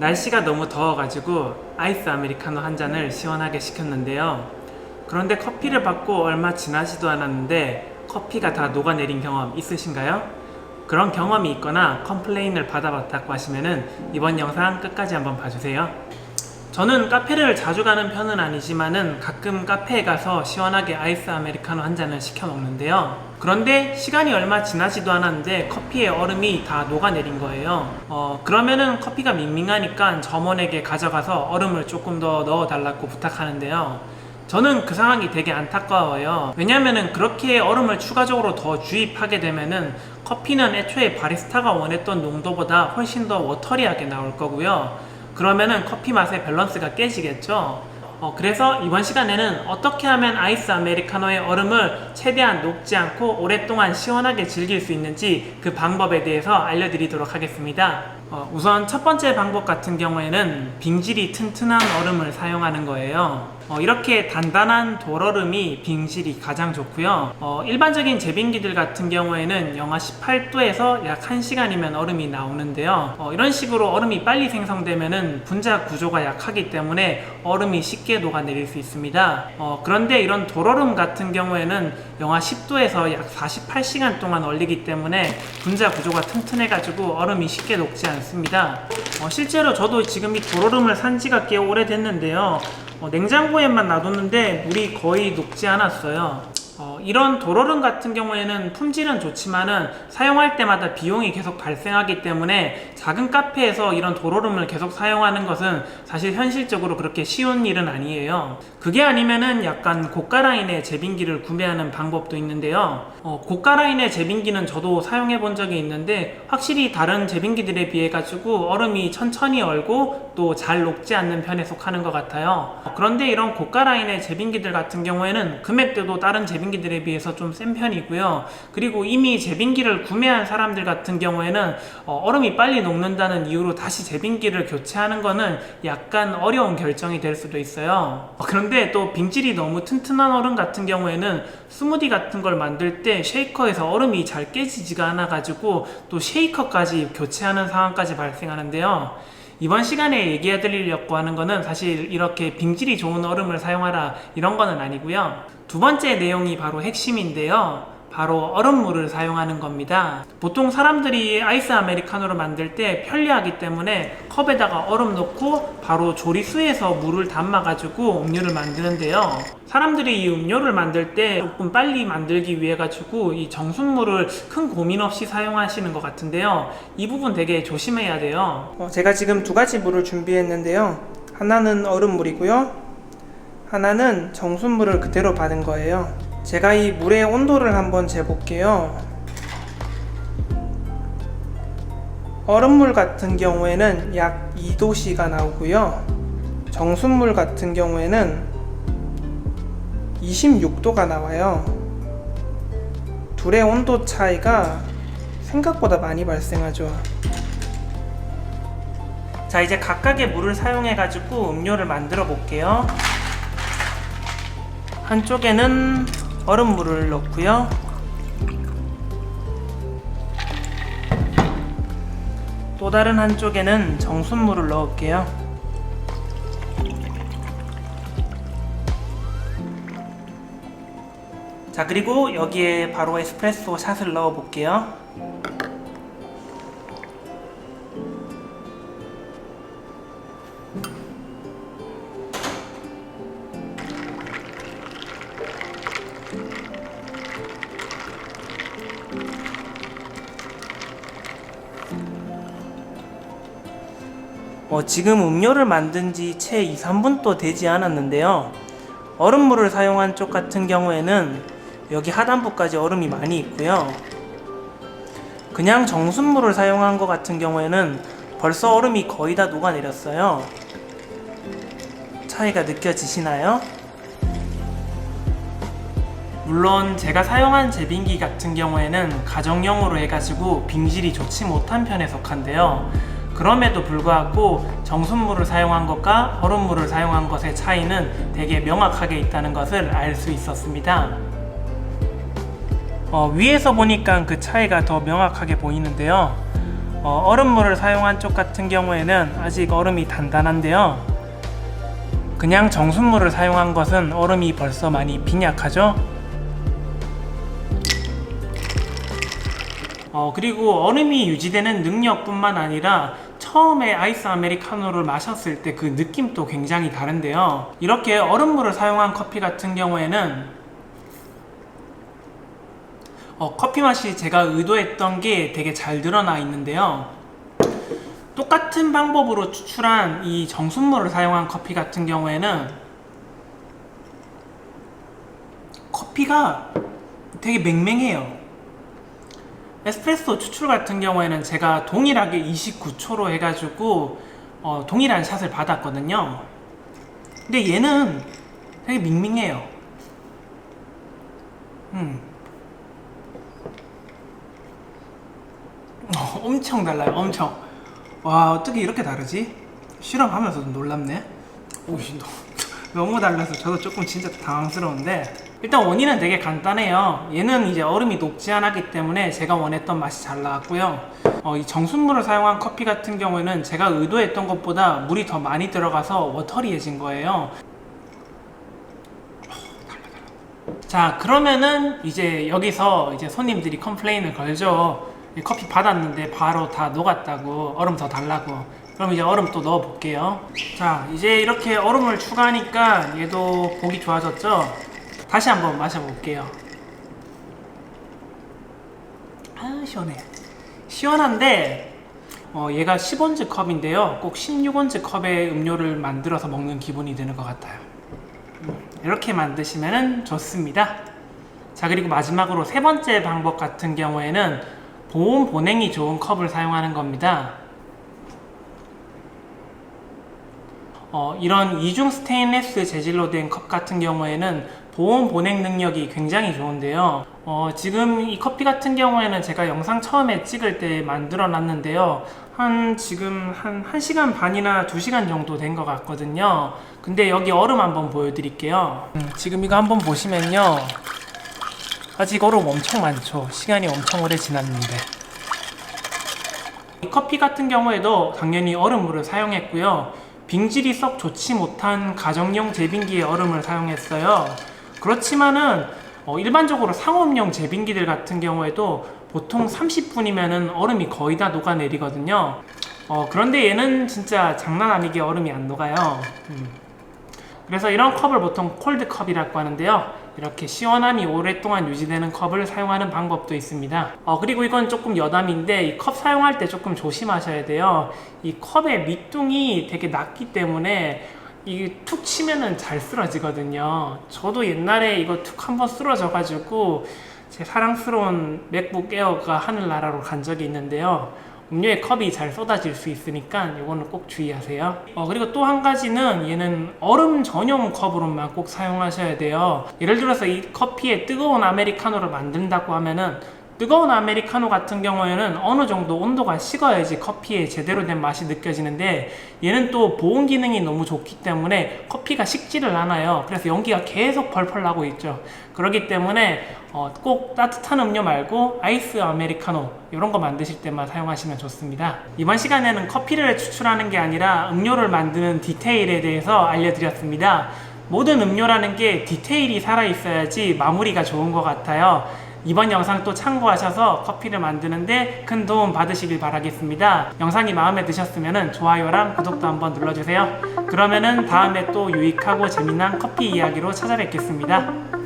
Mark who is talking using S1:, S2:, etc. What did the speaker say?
S1: 날씨가 너무 더워가지고 아이스 아메리카노 한 잔을 시원하게 시켰는데요. 그런데 커피를 받고 얼마 지나지도 않았는데 커피가 다 녹아내린 경험 있으신가요? 그런 경험이 있거나 컴플레인을 받아봤다고 하시면은 이번 영상 끝까지 한번 봐주세요. 저는 카페를 자주 가는 편은 아니지만은 가끔 카페에 가서 시원하게 아이스 아메리카노 한 잔을 시켜 먹는데요. 그런데 시간이 얼마 지나지도 않았는데 커피에 얼음이 다 녹아내린 거예요. 그러면은 커피가 밍밍하니까 점원에게 가져가서 얼음을 조금 더 넣어달라고 부탁하는데요. 저는 그 상황이 되게 안타까워요. 왜냐면은 그렇게 얼음을 추가적으로 더 주입하게 되면은 커피는 애초에 바리스타가 원했던 농도보다 훨씬 더 워터리하게 나올 거고요. 그러면은 커피 맛의 밸런스가 깨지겠죠. 그래서 이번 시간에는 어떻게 하면 아이스 아메리카노의 얼음을 최대한 녹지 않고 오랫동안 시원하게 즐길 수 있는지 그 방법에 대해서 알려드리도록 하겠습니다. 우선 첫 번째 방법 같은 경우에는 빙질이 튼튼한 얼음을 사용하는 거예요. 이렇게 단단한 돌얼음이 빙질이 가장 좋고요. 일반적인 제빙기들 같은 경우에는 영하 18도에서 약 1시간이면 얼음이 나오는데요. 이런 식으로 얼음이 빨리 생성되면은 분자 구조가 약하기 때문에 얼음이 쉽게 녹아내릴 수 있습니다. 그런데 이런 돌얼음 같은 경우에는 영하 10도에서 약 48시간 동안 얼리기 때문에 분자 구조가 튼튼해가지고 얼음이 쉽게 녹지 않습니다. 실제로 저도 지금 이 돌얼음을 산 지가 꽤 오래됐는데요. 냉장고에만 놔뒀는데 물이 거의 녹지 않았어요. 이런 돌얼음 같은 경우에는 품질은 좋지만은 사용할 때마다 비용이 계속 발생하기 때문에 작은 카페에서 이런 돌얼음을 계속 사용하는 것은 사실 현실적으로 그렇게 쉬운 일은 아니에요. 그게 아니면은 약간 고가 라인의 제빙기를 구매하는 방법도 있는데요. 고가 라인의 제빙기는 저도 사용해 본 적이 있는데 확실히 다른 제빙기들에 비해 가지고 얼음이 천천히 얼고 또 잘 녹지 않는 편에 속하는 것 같아요. 그런데 이런 고가 라인의 제빙기들 같은 경우에는 금액대도 다른 제빙기들에 비해서 좀 센 편이고요. 그리고 이미 제빙기를 구매한 사람들 같은 경우에는 얼음이 빨리 녹는다는 이유로 다시 제빙기를 교체하는 거는 약간 어려운 결정이 될 수도 있어요. 그런데 또 빙질이 너무 튼튼한 얼음 같은 경우에는 스무디 같은 걸 만들 때 쉐이커에서 얼음이 잘 깨지지가 않아 가지고 또 쉐이커까지 교체하는 상황까지 발생하는데요. 이번 시간에 얘기해 드리려고 하는 거는 사실 이렇게 빙질이 좋은 얼음을 사용하라 이런 거는 아니고요. 두 번째 내용이 바로 핵심인데요. 바로 얼음물을 사용하는 겁니다. 보통 사람들이 아이스 아메리카노를 만들 때 편리하기 때문에 컵에다가 얼음 넣고 바로 조리수에서 물을 담아가지고 음료를 만드는데요. 사람들이 이 음료를 만들 때 조금 빨리 만들기 위해 가지고 이 정수물을 큰 고민 없이 사용하시는 것 같은데요. 이 부분 되게 조심해야 돼요.
S2: 제가 지금 두 가지 물을 준비했는데요. 하나는 얼음물이고요. 하나는 정수물을 그대로 받은 거예요. 제가 이 물의 온도를 한번 재볼게요. 얼음물 같은 경우에는 약 2도씨가 나오고요. 정수물 같은 경우에는 26도가 나와요. 둘의 온도 차이가 생각보다 많이 발생하죠. 자, 이제 각각의 물을 사용해 가지고 음료를 만들어 볼게요. 한쪽에는 얼음물을 넣고요. 또 다른 한쪽에는 정수물을 넣을게요. 자, 그리고 여기에 바로 에스프레소 샷을 넣어 볼게요. 지금 음료를 만든 지 채 2-3분도 되지 않았는데요. 얼음물을 사용한 쪽 같은 경우에는 여기 하단부까지 얼음이 많이 있고요. 그냥 정수물을 사용한 것 같은 경우에는 벌써 얼음이 거의 다 녹아내렸어요. 차이가 느껴지시나요? 물론 제가 사용한 제빙기 같은 경우에는 가정용으로 해가지고 빙질이 좋지 못한 편에 속한데요. 그럼에도 불구하고 정수물을 사용한 것과 얼음물을 사용한 것의 차이는 되게 명확하게 있다는 것을 알 수 있었습니다. 위에서 보니까 그 차이가 더 명확하게 보이는데요. 얼음물을 사용한 쪽 같은 경우에는 아직 얼음이 단단한데요. 그냥 정수물을 사용한 것은 얼음이 벌써 많이 빈약하죠. 그리고 얼음이 유지되는 능력뿐만 아니라 처음에 아이스 아메리카노를 마셨을 때 그 느낌도 굉장히 다른데요. 이렇게 얼음물을 사용한 커피 같은 경우에는 커피 맛이 제가 의도했던 게 되게 잘 드러나 있는데요. 똑같은 방법으로 추출한 이 정수물을 사용한 커피 같은 경우에는 커피가 되게 맹맹해요. 에스프레소 추출 같은 경우에는 제가 동일하게 29초로 해가지고 동일한 샷을 받았거든요. 근데 얘는 되게 밍밍해요. 엄청 달라요. 엄청. 와, 어떻게 이렇게 다르지? 실험하면서도 놀랍네. 오씨, 너무 달라서 저도 조금 진짜 당황스러운데, 일단 원인은 되게 간단해요. 얘는 이제 얼음이 녹지 않았기 때문에 제가 원했던 맛이 잘 나왔고요. 이 정수물을 사용한 커피 같은 경우에는 제가 의도했던 것보다 물이 더 많이 들어가서 워터리해진 거예요. 자, 그러면은 이제 여기서 이제 손님들이 컴플레인을 걸죠. 커피 받았는데 바로 다 녹았다고, 얼음 더 달라고. 그럼 이제 얼음 또 넣어 볼게요. 자, 이제 이렇게 얼음을 추가하니까 얘도 보기 좋아졌죠? 다시 한번 마셔볼게요. 아, 시원해. 시원한데 얘가 10온즈 컵인데요, 꼭 16온즈 컵의 음료를 만들어서 먹는 기분이 드는 것 같아요. 이렇게 만드시면 좋습니다. 자, 그리고 마지막으로 세 번째 방법 같은 경우에는 보온 보냉이 좋은 컵을 사용하는 겁니다. 이런 이중 스테인레스 재질로 된 컵 같은 경우에는 보온 보냉 능력이 굉장히 좋은데요. 지금 이 커피 같은 경우에는 제가 영상 처음에 찍을 때 만들어 놨는데요. 지금 한 1시간 반이나 2시간 정도 된 것 같거든요. 근데 여기 얼음 한번 보여드릴게요. 지금 이거 한번 보시면요, 아직 얼음 엄청 많죠. 시간이 엄청 오래 지났는데. 이 커피 같은 경우에도 당연히 얼음물을 사용했고요. 빙질이 썩 좋지 못한 가정용 제빙기의 얼음을 사용했어요. 그렇지만은 일반적으로 상업용 제빙기들 같은 경우에도 보통 30분이면은 얼음이 거의 다 녹아내리거든요. 그런데 얘는 진짜 장난 아니게 얼음이 안 녹아요. 그래서 이런 컵을 보통 콜드컵이라고 하는데요. 이렇게 시원함이 오랫동안 유지되는 컵을 사용하는 방법도 있습니다. 그리고 이건 조금 여담인데, 이 컵 사용할 때 조금 조심하셔야 돼요. 이 컵의 밑둥이 되게 낮기 때문에 이게 툭 치면은 잘 쓰러지거든요. 저도 옛날에 이거 툭 한번 쓰러져가지고 제 사랑스러운 맥북 에어가 하늘나라로 간 적이 있는데요. 음료에 컵이 잘 쏟아질 수 있으니까 이거는 꼭 주의하세요. 그리고 또 한 가지는, 얘는 얼음 전용 컵으로만 꼭 사용하셔야 돼요. 예를 들어서 이 커피에 뜨거운 아메리카노를 만든다고 하면은, 뜨거운 아메리카노 같은 경우에는 어느 정도 온도가 식어야지 커피에 제대로 된 맛이 느껴지는데, 얘는 또 보온 기능이 너무 좋기 때문에 커피가 식지를 않아요. 그래서 연기가 계속 펄펄 나고 있죠. 그렇기 때문에 꼭 따뜻한 음료 말고 아이스 아메리카노 이런 거 만드실 때만 사용하시면 좋습니다. 이번 시간에는 커피를 추출하는 게 아니라 음료를 만드는 디테일에 대해서 알려드렸습니다. 모든 음료라는 게 디테일이 살아있어야지 마무리가 좋은 것 같아요. 이번 영상 또 참고하셔서 커피를 만드는데 큰 도움 받으시길 바라겠습니다. 영상이 마음에 드셨으면 좋아요랑 구독도 한번 눌러주세요. 그러면은 다음에 또 유익하고 재미난 커피 이야기로 찾아뵙겠습니다.